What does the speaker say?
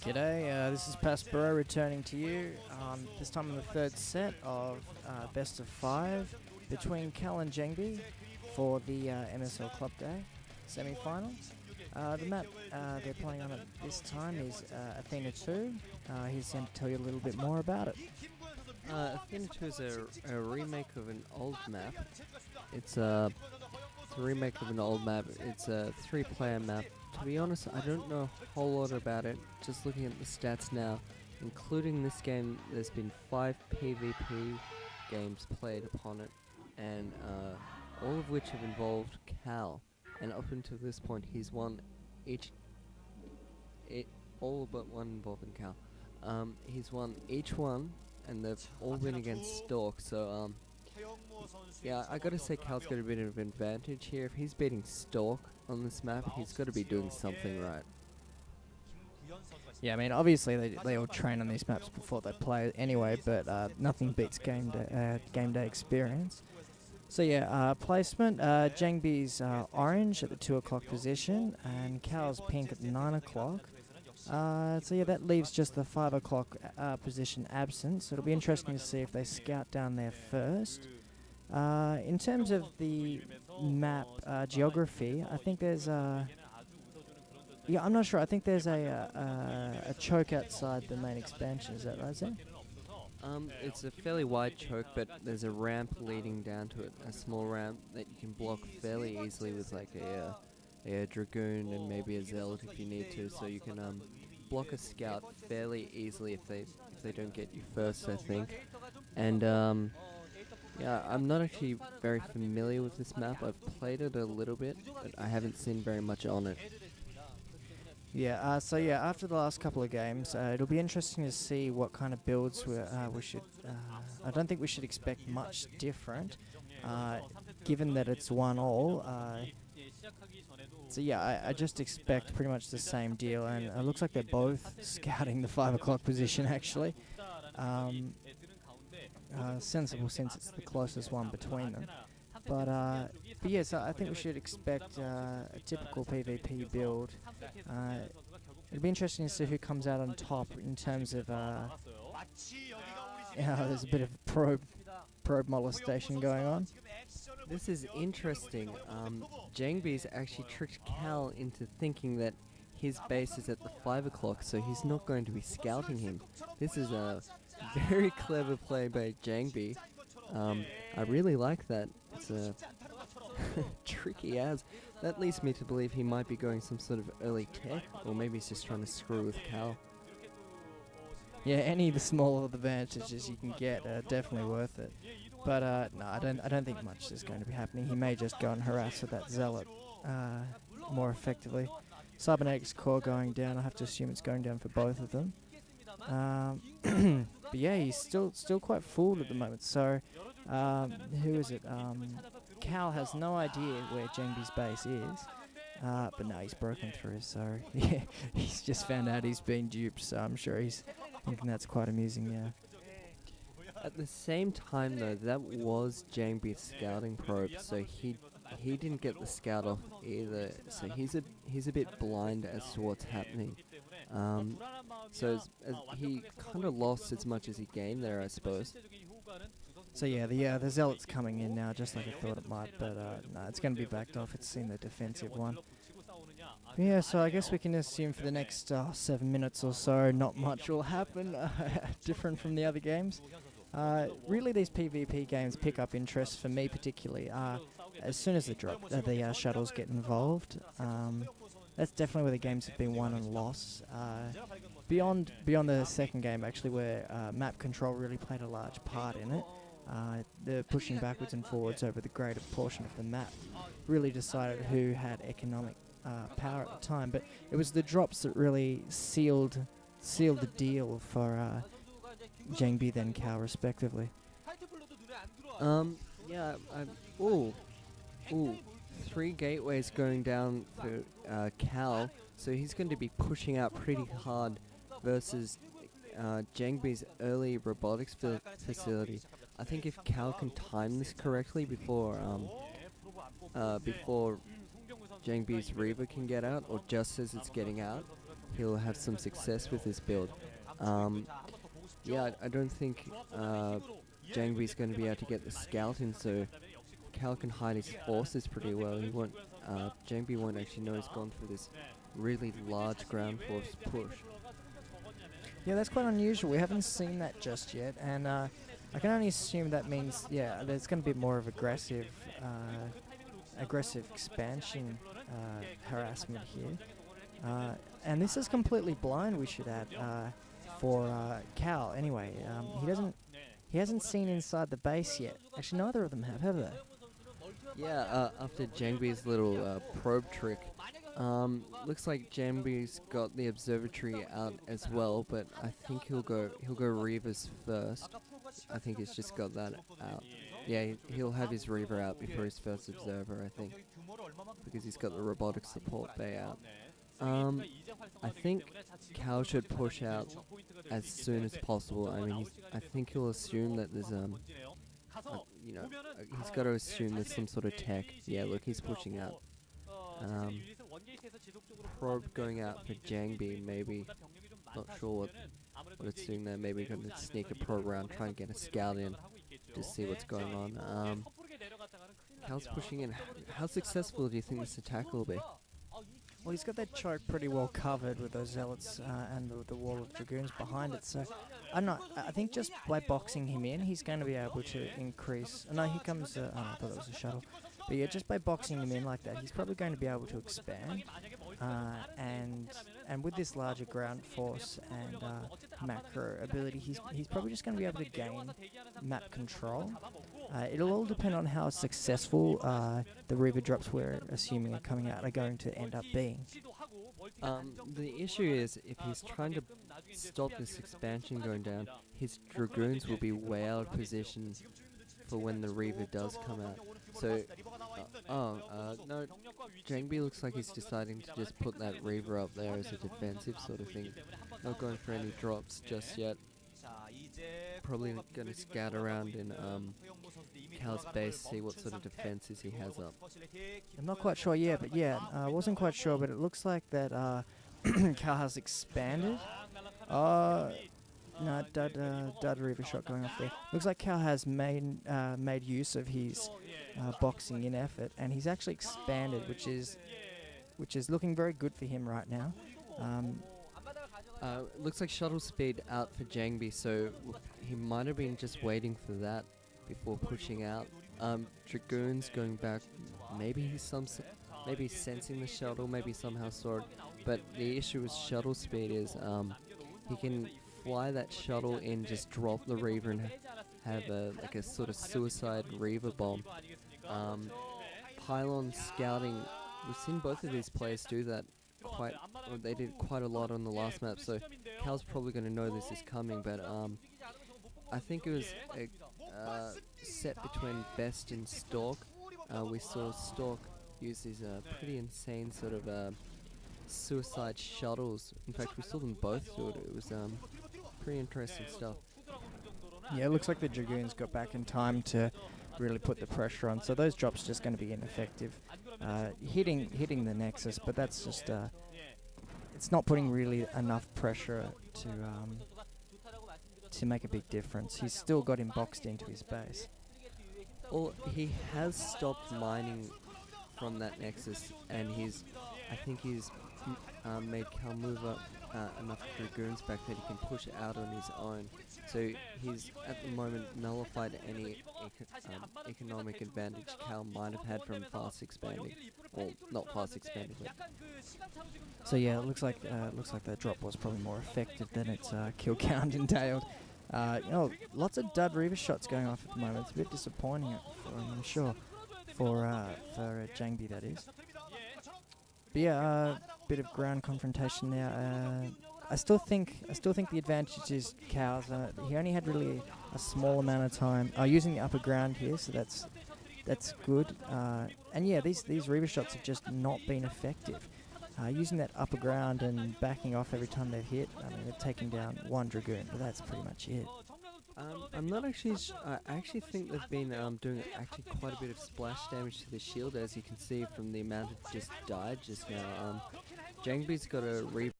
G'day, this is Paspero returning to you, this time in the third set of best of 5 between Cal and JangBi for the MSL Clubday semi-final. The map they're playing on at this time is Athena 2. He's going to tell you a little bit more about it. Athena 2 is a remake of an old map. It's a remake of an old map. It's a 3-player map. To be honest, I don't know a whole lot about it. Just looking at the stats now, including this game, there's been 5 PvP games played upon it, and all of which have involved Cal. And up until this point, he's won all but one involving Cal. He's won each one, and they've all been against Stork. So yeah, I gotta say Cal's got a bit of an advantage here. If he's beating Stork on this map, he's got to be doing something right. Yeah, I mean, obviously they all train on these maps before they play anyway, but nothing beats game day experience. So yeah, placement, JangBi's orange at the 2 o'clock position, and Cal's pink at 9 o'clock. So yeah, that leaves just the 5 o'clock position absent, so it'll be interesting to see if they scout down there first. In terms of the map geography, I think there's yeah, I'm not sure. I think there's a choke outside the main expansion. Is that right, Zane? It's a fairly wide choke, but there's a ramp leading down to it, a small ramp that you can block fairly easily with like a Dragoon and maybe a Zealot if you need to, so you can block a scout fairly easily if they don't get you first, I think. And yeah, I'm not actually very familiar with this map. I've played it a little bit, but I haven't seen very much on it. Yeah, so yeah, after the last couple of games, it'll be interesting to see what kind of builds we should... I don't think we should expect much different, given that it's 1-all. So yeah, I just expect pretty much the same deal, and it looks like they're both scouting the 5 o'clock position, actually. Sensible, since it's the closest one between them. But yeah, so I think we should expect a typical PvP build. It'll be interesting to see who comes out on top in terms of... there's a bit of probe molestation going on. This is interesting. JangBi's actually tricked Cal into thinking that his base is at the 5 o'clock, so he's not going to be scouting him. This is a very clever play by JangBi. I really like that. It's a tricky as. That leads me to believe he might be going some sort of early tech, or maybe he's just trying to screw with Cal. Yeah, any of the smaller advantages you can get are definitely worth it. But no, I don't think much is going to be happening. He may just go and harass with that Zealot more effectively. Cybernetics core going down. I have to assume it's going down for both of them. But yeah, he's still quite fooled at the moment. So who is it? Cal has no idea where JangBi's base is. But no, he's broken through, so yeah, he's just found out he's been duped, so I'm sure he's thinking that's quite amusing, yeah. At the same time though, that was JangBi's scouting probe, so he didn't get the scout off either, so he's a bit blind as to what's happening. So he kind of lost as much as he gained there, I suppose. So yeah, the Zealot's coming in now, just like I thought it might, but no, it's going to be backed off. It's in the defensive one. Yeah, so I guess we can assume for the next 7 minutes or so, not much will happen, different from the other games. Really, these PvP games pick up interest for me particularly as soon as the shuttles get involved. That's definitely where the games have been won and lost. Beyond the second game, actually, where map control really played a large part in it. The pushing backwards and forwards over the greater portion of the map really decided who had economic power at the time. But it was the drops that really sealed the deal for JangBi then Cal, respectively. Yeah. Ooh. 3 gateways going down for Cal, so he's going to be pushing out pretty hard versus JangBi's early robotics facility. I think if Cal can time this correctly before JangBi's Reaver can get out, or just as it's getting out, he'll have some success with this build. Um, yeah, I don't think JangBi's going to be able to get the scout in, so Cal can hide his forces pretty well. He won't. JangBi won't actually know he's gone through this really large ground force push. Yeah, that's quite unusual. We haven't seen that just yet, and I can only assume that means, yeah, there's going to be more of aggressive expansion harassment here. And this is completely blind, we should add, for Cal. Anyway, he hasn't seen inside the base yet. Actually, neither of them have they? Yeah, after JangBi's little probe trick, looks like JangBi's got the observatory out as well, but I think he'll go Reavers first. I think he's just got that out. Yeah, he'll have his Reaver out before his first observer, I think, because he's got the robotic support bay out. I think Cal should push out as soon as possible. I mean, I think he'll assume that there's he's got to assume there's some sort of tech. Yeah, look, he's pushing out. Probe going out for JangBi, maybe. Not sure what it's doing there. Maybe going to sneak a probe around, try and get a scout in, to see what's going on. Cal's pushing in. How successful do you think this attack will be? Well, he's got that choke pretty well covered with those zealots and the wall of dragoons behind it. So, I don't know. I think just by boxing him in, he's going to be able to increase. No, here comes. Oh, I thought it was a shuttle. But yeah, just by boxing him in like that, he's probably going to be able to expand. And with this larger ground force and macro ability, he's probably just going to be able to gain map control. It'll all depend on how successful the Reaver drops we're assuming are coming out are going to end up being. The issue is, if he's trying to stop this expansion going down, his dragoons will be way out of position for when the Reaver does come out. So, no, JangBi looks like he's deciding to just put that Reaver up there as a defensive sort of thing. Not going for any drops just yet. Probably going to scout around in Cal's base, see what sort of defenses he has up. I'm not quite sure yet, but yeah, I wasn't quite sure, but it looks like that Cal has expanded. No, dud Reaver shot going off there. Looks like Cal has made use of his boxing in effort, and he's actually expanded, which is looking very good for him right now. Looks like shuttle speed out for JangBi, so he might have been just waiting for that before pushing out. Dragoons going back, maybe he's maybe sensing the shuttle, maybe somehow saw it. But the issue with shuttle speed is he can fly that shuttle in, just drop the Reaver and have like a sort of suicide Reaver bomb. Pylon scouting, we've seen both of these players do that they did quite a lot on the last map, so Cal's probably going to know this is coming, but I think it was a set between Best and Stork. We saw Stork use these pretty insane sort of suicide shuttles. In fact, we saw them both do it. It was pretty interesting stuff. Yeah, it looks like the Dragoons got back in time to really put the pressure on, so those drops just going to be ineffective. Hitting the Nexus, but that's just it's not putting really enough pressure to make a big difference. He's still got him boxed into his base. Well, he has stopped mining from that Nexus, and I think he's made Cal move up enough Dragoons back that he can push it out on his own. So he's at the moment nullified any economic advantage Cal might have had from fast expanding, or not fast expanding. So yeah, it looks like that drop was probably more effective than its kill count entailed. Lots of dud Reaver shots going off at the moment. It's a bit disappointing, I'm sure, for JangBi, that is. But yeah, bit of ground confrontation there. I still think the advantage is Cal's. He only had really a small amount of time using the upper ground here, so that's good. And yeah, these Reaver shots have just not been effective. Using that upper ground and backing off every time they've hit, I mean, they've taken down one Dragoon, but that's pretty much it. I'm not actually I actually think they've been doing actually quite a bit of splash damage to the shield, as you can see from the amount it just died just now. JangBi's got a Reaver